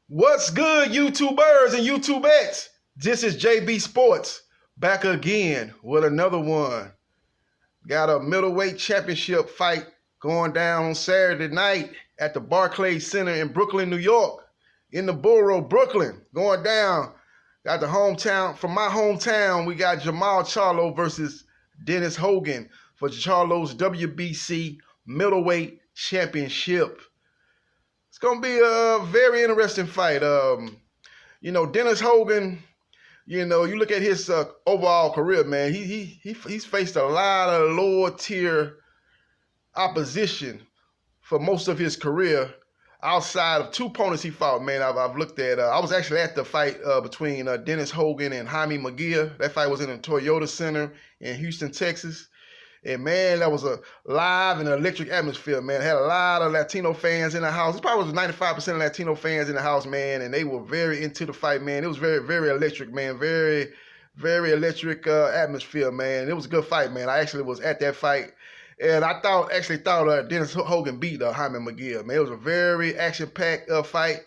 What's good, YouTubers and YouTubettes? This is JB Sports back again with another one. Got a middleweight championship fight going down on Saturday night at the Barclays Center in Brooklyn, New York, in the borough, Brooklyn. Going down. Got the hometown, from my hometown, we got Jermall Charlo versus Dennis Hogan for Charlo's WBC middleweight championship. It's going to be a very interesting fight. Dennis Hogan, you look at his overall career, man, he's faced a lot of lower tier opposition for most of his career outside of two opponents he fought, man. I've looked at. I was actually at the fight between Dennis Hogan and Jaime Munguia. That fight was in the Toyota Center in Houston, Texas. And, man, that was a live and electric atmosphere, man. It had a lot of Latino fans in the house. It probably was 95% of Latino fans in the house, man, and they were very into the fight, man. It was very, very electric, man. Very, very electric atmosphere, man. It was a good fight, man. I actually was at that fight, and I thought Dennis Hogan beat Jaime Munguia, man. It was a very action-packed fight.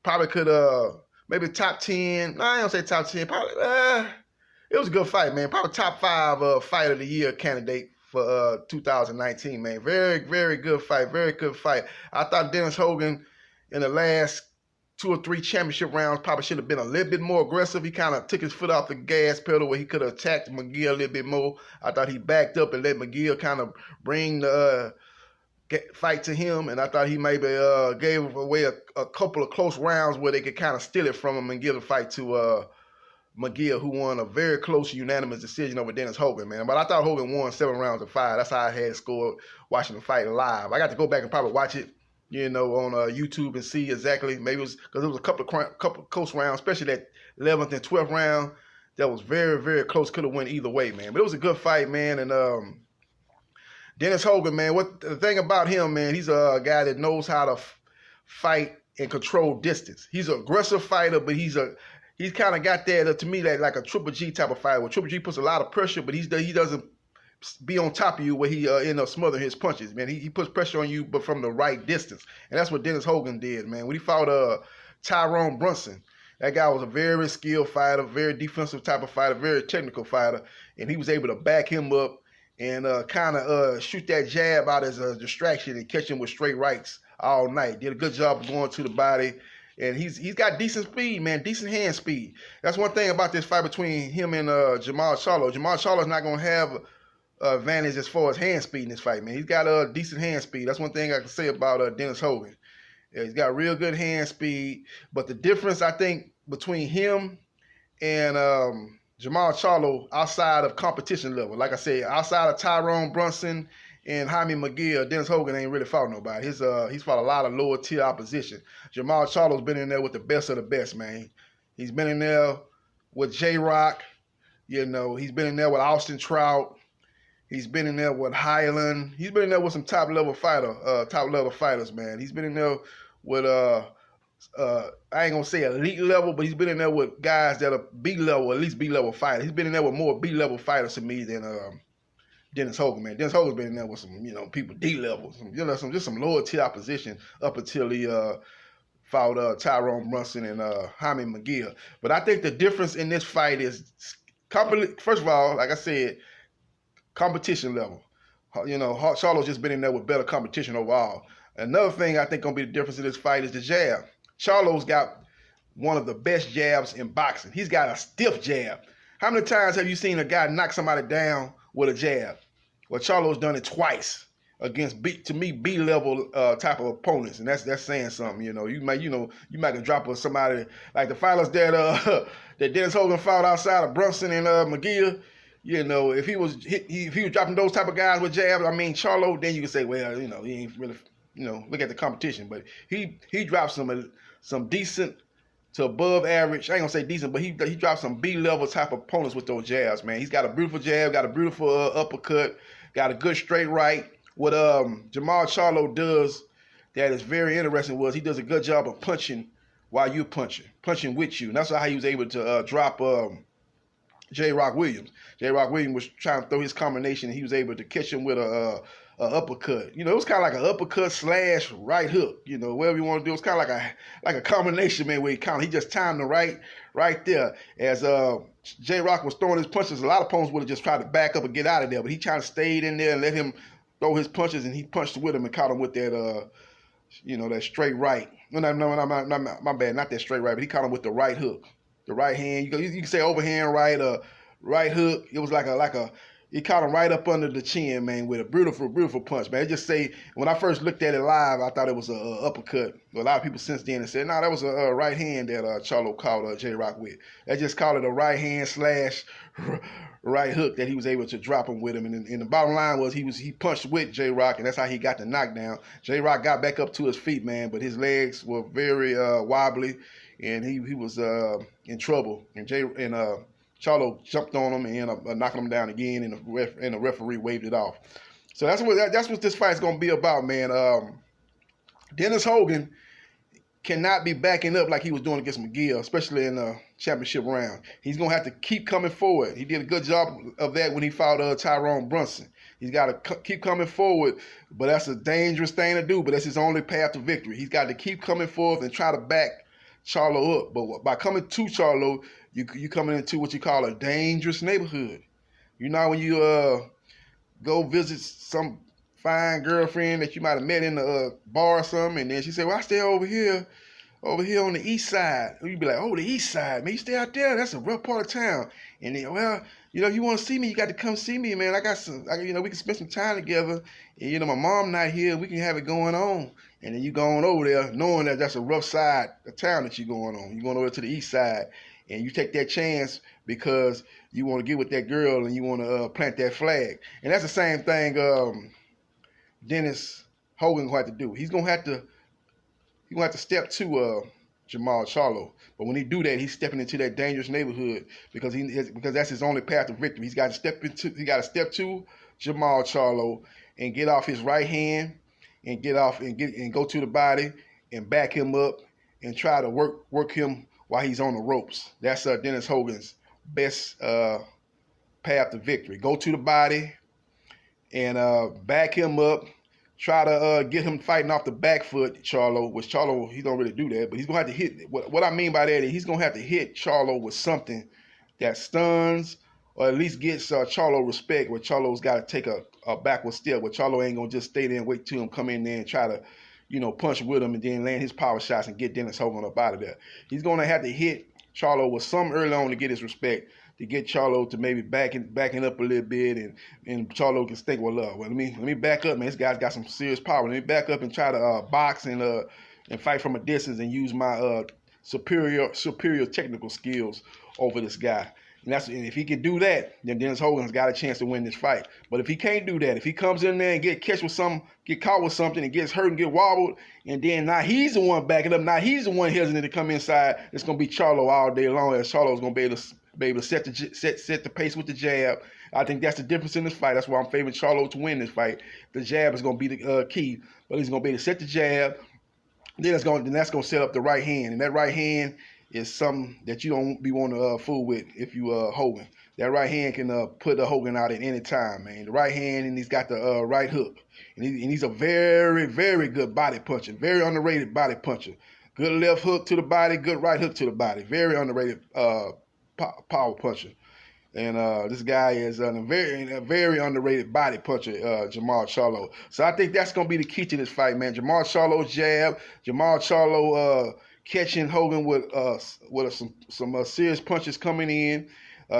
Probably could maybe top 10. No, I don't say top 10. Probably, it was a good fight, man. Probably top 5 fight of the year candidate for 2019, man. Very, very good fight. Very good fight. I thought Dennis Hogan in the last 2 or 3 championship rounds probably should have been a little bit more aggressive. He kind of took his foot off the gas pedal where he could have attacked Munguia a little bit more. I thought he backed up and let Munguia kind of bring the fight to him, and I thought he maybe gave away a couple of close rounds where they could kind of steal it from him and give the fight to Munguia, who won a very close unanimous decision over Dennis Hogan, man. But I thought Hogan won 7 rounds to 5. That's how I had scored watching the fight live. I got to go back and probably watch it, on YouTube and see exactly. Maybe it was because it was a couple of close rounds, especially that 11th and 12th round. That was very, very close. Could have went either way, man. But it was a good fight, man. And Dennis Hogan, man, the thing about him, man, he's a guy that knows how to fight and control distance. He's an aggressive fighter, but he's kind of got that, to me, that like a Triple G type of fight where Triple G puts a lot of pressure, but he doesn't be on top of you where he end up smothering his punches, man. He puts pressure on you, but from the right distance. And that's what Dennis Hogan did, man. When he fought Tyrone Brunson, that guy was a very skilled fighter, very defensive type of fighter, very technical fighter, and he was able to back him up and kind of shoot that jab out as a distraction and catch him with straight rights all night. Did a good job of going to the body. And he's got decent speed, man, decent hand speed. That's one thing about this fight between him and Jermall Charlo. Jermall Charlo's not going to have advantage as far as hand speed in this fight, man. He's got a decent hand speed. That's one thing I can say about Dennis Hogan. Yeah, he's got real good hand speed. But the difference, I think, between him and Jermall Charlo outside of competition level, like I said, outside of Tyrone Brunson and Jaime Munguia, Dennis Hogan ain't really fought nobody. He's fought a lot of lower tier opposition. Jermall Charlo's been in there with the best of the best, man. He's been in there with J-Rock. He's been in there with Austin Trout. He's been in there with Highland. He's been in there with some top level fighters, man. He's been in there with I ain't gonna say elite level, but he's been in there with guys that are B level, at least B level fighters. He's been in there with more B level fighters to me than Dennis Hogan, man. Dennis Hogan's been in there with some, people D level, some lower tier opposition up until he fought Tyrone Brunson and Jaime Munguia. But I think the difference in this fight is, first of all, like I said, competition level. Charlo's just been in there with better competition overall. Another thing I think gonna be the difference in this fight is the jab. Charlo's got one of the best jabs in boxing. He's got a stiff jab. How many times have you seen a guy knock somebody down with a jab? Well, Charlo's done it twice against B-level type of opponents, and that's saying something. You might can drop somebody like the fighters that Dennis Hogan fought outside of Brunson and Munguia. If he was dropping those type of guys with jabs, Charlo, then you can say, well, he ain't really, look at the competition. But he dropped some decent to above average. I ain't gonna say decent, but he dropped some B-level type of opponents with those jabs, man. He's got a beautiful jab, got a beautiful uppercut, got a good straight right. What Jermall Charlo does that is very interesting was he does a good job of punching while you're punching with you. And that's how he was able to drop J. Rock Williams. J. Rock Williams was trying to throw his combination, and he was able to catch him with a uppercut. You know, it was kind of like an uppercut slash right hook. You know, whatever you want to do. It's kind of like a combination, man, where he just timed the right there. As J-Rock was throwing his punches, a lot of opponents would have just tried to back up and get out of there, but he kind of stayed in there and let him throw his punches, and he punched with him and caught him with that, that straight right. No, my bad, not that straight right, but he caught him with the right hook, the right hand. You can say overhand right, right hook. It was like a. He caught him right up under the chin, man, with a beautiful punch, man. It just say, when I first looked at it live, I thought it was an uppercut. A lot of people since then have said, no, that was a right hand that Charlo caught J-Rock with. They just called it a right hand slash right hook that he was able to drop him with him. And the bottom line was he punched with J-Rock, and that's how he got the knockdown. J-Rock got back up to his feet, man, but his legs were very wobbly, and he was in trouble. And Charlo jumped on him and ended up knocking him down again, and the referee waved it off. So that's what this fight's gonna be about, man. Dennis Hogan cannot be backing up like he was doing against McGill, especially in the championship round. He's gonna have to keep coming forward. He did a good job of that when he fought Tyrone Brunson. He's got to keep coming forward, but that's a dangerous thing to do. But that's his only path to victory. He's got to keep coming forward and try to back Charlo up. But by coming to Charlo, you coming into what you call a dangerous neighborhood. You know, when you go visit some fine girlfriend that you might have met in the bar or something, and then she said, well, I stay over here on the east side. And you be like, oh, the east side, man, you stay out there? That's a rough part of town. And then, well, if you want to see me, you got to come see me, man. We can spend some time together. And, my mom not here, we can have it going on. And then you going over there knowing that that's a rough side of town that you're going on. You're going over to the east side. And you take that chance because you want to get with that girl and you want to plant that flag. And that's the same thing Dennis Hogan going to have to do. He's going to have to step to Jermall Charlo. But when he do that, he's stepping into that dangerous neighborhood because that's his only path to victory. He got to step to Jermall Charlo and get off his right hand and go to the body and back him up and try to work him while he's on the ropes. That's Dennis Hogan's best path to victory. Go to the body and back him up. Try to get him fighting off the back foot, Charlo, which Charlo, he don't really do that, but he's going to have to hit. What I mean by that is he's going to have to hit Charlo with something that stuns or at least gets Charlo respect, where Charlo's got to take a backward step, where Charlo ain't going to just stay there and wait till him come in there and try to punch with him and then land his power shots and get Dennis Hogan up out of there. He's going to have to hit Charlo with some early on to get his respect, to get Charlo to maybe backing up a little bit, and Charlo can think, well, let me back up, man. This guy's got some serious power. Let me back up and try to box and fight from a distance and use my superior technical skills over this guy. And if he can do that, then Dennis Hogan's got a chance to win this fight. But if he can't do that, if he comes in there and get caught with something and gets hurt and get wobbled, and then now he's the one backing up, now he's the one hesitant to come inside, it's gonna be Charlo all day long, as Charlo's gonna be able to set the pace with the jab. I think that's the difference in this fight. That's why I'm favoring Charlo to win this fight. The jab is gonna be the key, but he's gonna be able to set the jab. Then that's gonna set up the right hand, and that right hand is something that you don't be wanting to fool with if you Hogan. That right hand can put Hogan out at any time, man. The right hand, and he's got the right hook. And he's a very, very good body puncher, very underrated body puncher. Good left hook to the body, good right hook to the body. Very underrated power puncher. And this guy is a very underrated body puncher, Jermall Charlo. So I think that's going to be the key to this fight, man. Jermall Charlo's jab, Jermall Charlo catching Hogan with some serious punches coming in,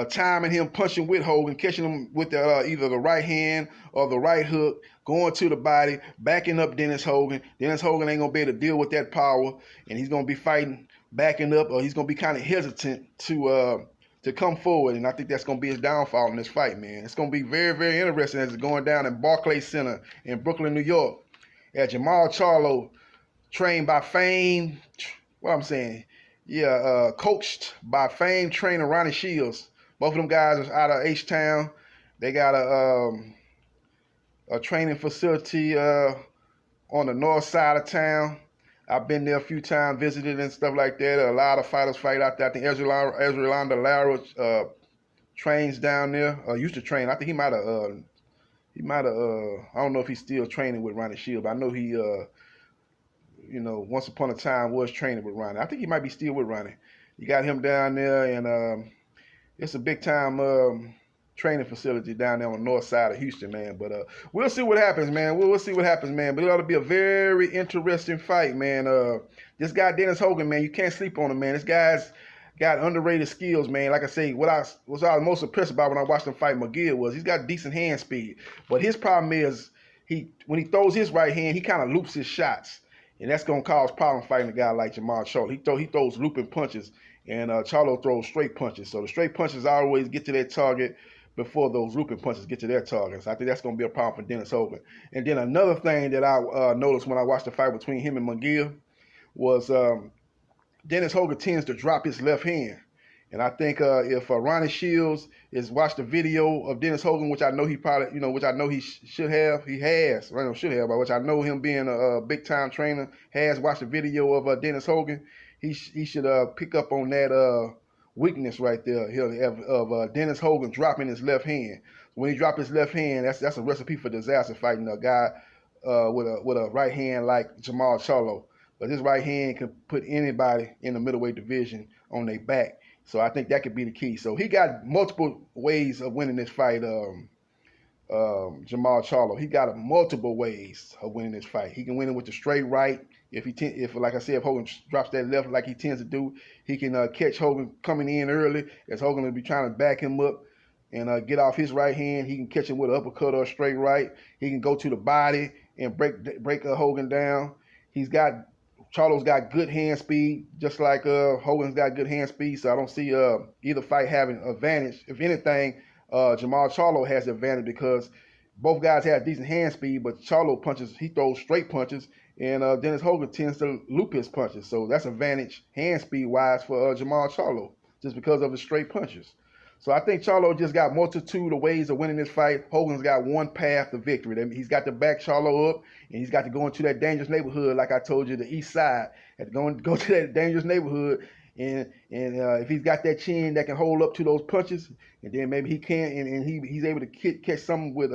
timing him punching with Hogan, catching him with either the right hand or the right hook, going to the body, backing up Dennis Hogan. Dennis Hogan ain't going to be able to deal with that power, and he's going to be fighting, backing up, or he's going to be kind of hesitant to come forward, and I think that's going to be his downfall in this fight, man. It's going to be very, very interesting as it's going down in Barclays Center in Brooklyn, New York, at Jermall Charlo, trained by famed, coached by famed trainer Ronnie Shields. Both of them guys are out of H-Town. They got a training facility on the north side of town. I've been there a few times, visited and stuff like that. A lot of fighters fight out there. I think Ezralanda Lara trains down there. Used to train. I think he might have He might have. I don't know if he's still training with Ronnie Shield, but I know he. Once upon a time was training with Ronnie. I think he might be still with Ronnie. You got him down there, and it's a big time training facility down there on the north side of Houston, man. But we'll see what happens, man. We'll see what happens, man. But it ought to be a very interesting fight, man. This guy Dennis Hogan, man, you can't sleep on him, man. This guy's got underrated skills, man. Like I say, what I was most impressed about when I watched him fight McGill was he's got decent hand speed. But his problem is when he throws his right hand, he kind of loops his shots. And that's going to cause problem fighting a guy like Jermall Charlo. He throws looping punches, and Charlo throws straight punches. So the straight punches always get to their target before those looping punches get to their targets. I think that's going to be a problem for Dennis Hogan. And then another thing that I noticed when I watched the fight between him and McGill was Dennis Hogan tends to drop his left hand. And I think if Ronnie Shields has watched the video of Dennis Hogan, which I know he probably, which I know he should have, he has, right? Should have, but which I know him being a big time trainer has watched the video of Dennis Hogan. He should pick up on that weakness right there of Dennis Hogan dropping his left hand. When he drops his left hand, that's a recipe for disaster fighting a guy with a right hand like Jermall Charlo. But his right hand can put anybody in the middleweight division on their back. So I think that could be the key. So he got multiple ways of winning this fight, Jermall Charlo. He got multiple ways of winning this fight. He can win it with the straight right. If like I said, if Hogan drops that left like he tends to do, he can catch Hogan coming in early as Hogan will be trying to back him up and get off his right hand. He can catch him with an uppercut or a straight right. He can go to the body and break Hogan down. Charlo's got good hand speed, just like Hogan's got good hand speed, so I don't see either fight having an advantage. If anything, Jermall Charlo has the advantage because both guys have decent hand speed, but Charlo punches, he throws straight punches, and Dennis Hogan tends to loop his punches. So that's advantage hand speed-wise for Jermall Charlo, just because of his straight punches. So I think Charlo just got multitude of ways of winning this fight. Hogan's got one path to victory. That means he's got to back Charlo up, and he's got to go into that dangerous neighborhood, like I told you, the east side. Had to go to that dangerous neighborhood, and if he's got that chin that can hold up to those punches, and then maybe he can, and he's able to catch some with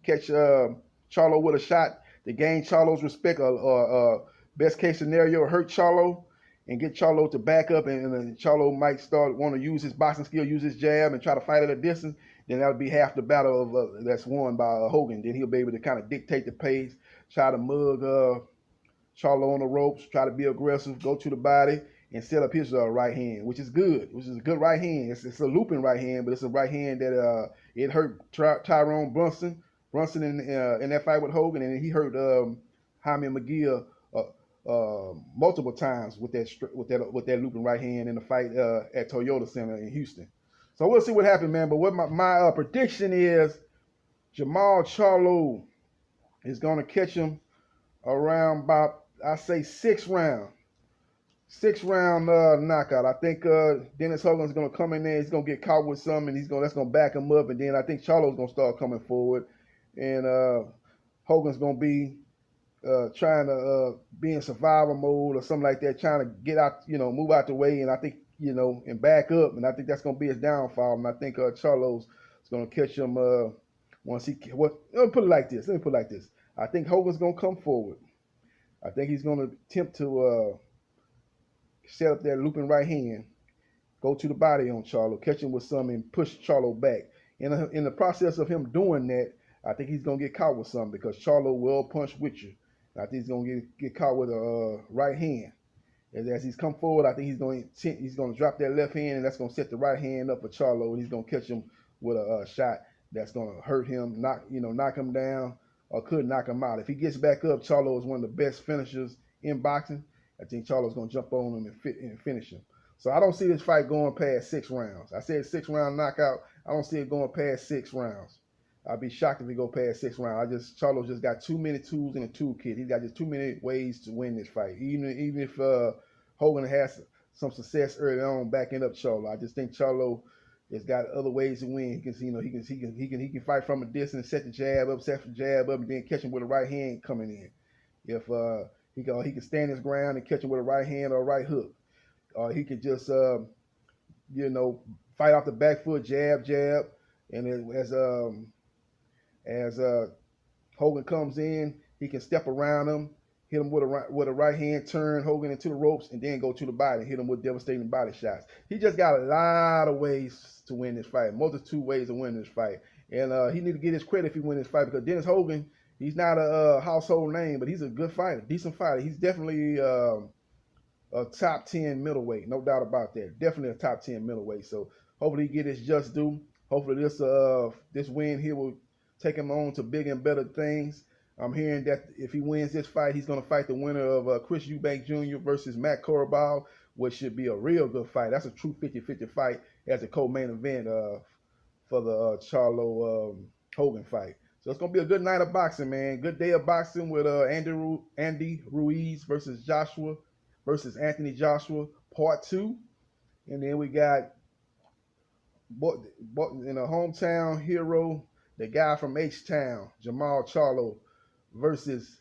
Charlo with a shot to gain Charlo's respect, or best case scenario, hurt Charlo and get Charlo to back up, and Charlo might want to use his boxing skill, use his jab, and try to fight at a distance. Then that'll be half the battle that's won by Hogan. Then he'll be able to kind of dictate the pace, try to mug Charlo on the ropes, try to be aggressive, go to the body, and set up his right hand, which is good. Which is a good right hand. It's a looping right hand, but it's a right hand that it hurt Tyrone Brunson in that fight with Hogan, and he hurt Jaime McGill multiple times with that looping right hand in the fight at Toyota Center in Houston. So we'll see what happens, man. But what my prediction is, Jermall Charlo is going to catch him around about, I say, 6th round. 6th round knockout. I think Dennis Hogan's going to come in there. He's going to get caught with something, and that's going to back him up. And then I think Charlo's going to start coming forward, and Hogan's going to be trying to be in survival mode or something like that, trying to get out, move out the way, and I think, and back up, and I think that's going to be his downfall. And I think Charlo's going to catch him once he. Let me put it like this. I think Hogan's going to come forward. I think he's going to attempt to set up that looping right hand, go to the body on Charlo, catch him with something, and push Charlo back. In the process of him doing that, I think he's going to get caught with something because Charlo will punch with you. I think he's going to get caught with a right hand. As he's come forward, I think he's going to drop that left hand, and that's going to set the right hand up for Charlo, and he's going to catch him with a shot that's going to hurt him, knock him down, or could knock him out. If he gets back up, Charlo is one of the best finishers in boxing. I think Charlo's going to jump on him and finish him. So I don't see this fight going past 6 rounds. I said 6th round knockout. I don't see it going past 6 rounds. I'd be shocked if we go past 6 rounds. Charlo just got too many tools in the toolkit. He's got just too many ways to win this fight. Even if Hogan has some success early on backing up Charlo, I just think Charlo has got other ways to win. He can fight from a distance, set the jab up, and then catch him with a right hand coming in. If he can stand his ground and catch him with a right hand or a right hook, or he could just fight off the back foot, jab, and as As Hogan comes in, he can step around him, hit him with a right hand turn Hogan into the ropes, and then go to the body and hit him with devastating body shots. He just got a lot of ways to win this fight, multitude ways to win this fight. And he need to get his credit if he win this fight, because Dennis Hogan, he's not a household name, but he's a good fighter, decent fighter. He's definitely a top 10 middleweight, no doubt about that. Definitely a top 10 middleweight. So hopefully he get his just due. Hopefully this win here will take him on to bigger and better things. I'm hearing that if he wins this fight, he's going to fight the winner of Chris Eubank Jr. versus Matt Corral, which should be a real good fight. That's a true 50-50 fight as a co-main event for the Charlo Hogan fight. So it's going to be a good night of boxing, man. Good day of boxing with Andy Ruiz versus Anthony Joshua, part 2. And then we got in a hometown hero, the guy from H-Town, Jermall Charlo, versus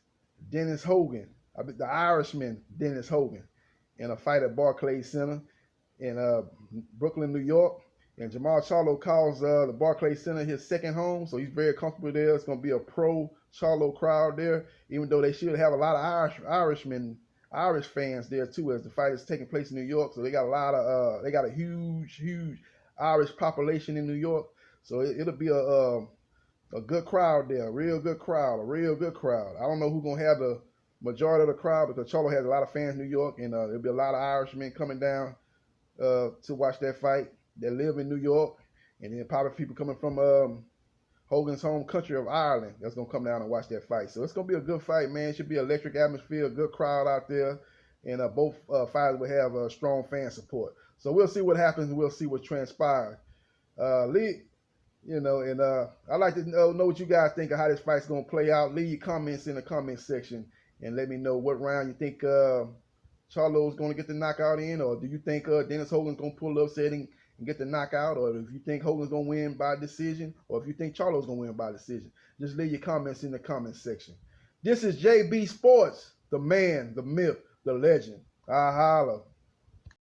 Dennis Hogan, the Irishman Dennis Hogan, in a fight at Barclays Center in Brooklyn, New York. And Jermall Charlo calls the Barclays Center his second home, so he's very comfortable there. It's going to be a pro-Charlo crowd there, even though they should have a lot of Irish fans there too, as the fight is taking place in New York. So they got a huge Irish population in New York. So it'll be a good crowd there, a real good crowd. I don't know who's going to have the majority of the crowd, because Charlo has a lot of fans in New York, and there'll be a lot of Irishmen coming down to watch that fight. They live in New York, and then probably people coming from Hogan's home country of Ireland that's going to come down and watch that fight. So it's going to be a good fight, man. It should be an electric atmosphere, a good crowd out there, and both fighters will have strong fan support. So we'll see what happens, and we'll see what transpires. Lee, and I'd like to know what you guys think of how this fight's going to play out. Leave your comments in the comment section and let me know what round you think Charlo's going to get the knockout in, or do you think Dennis Hogan's going to pull the upset and get the knockout, or if you think Hogan's going to win by decision, or if you think Charlo's going to win by decision. Just leave your comments in the comment section. This is JB Sports, the man, the myth, the legend. I holla.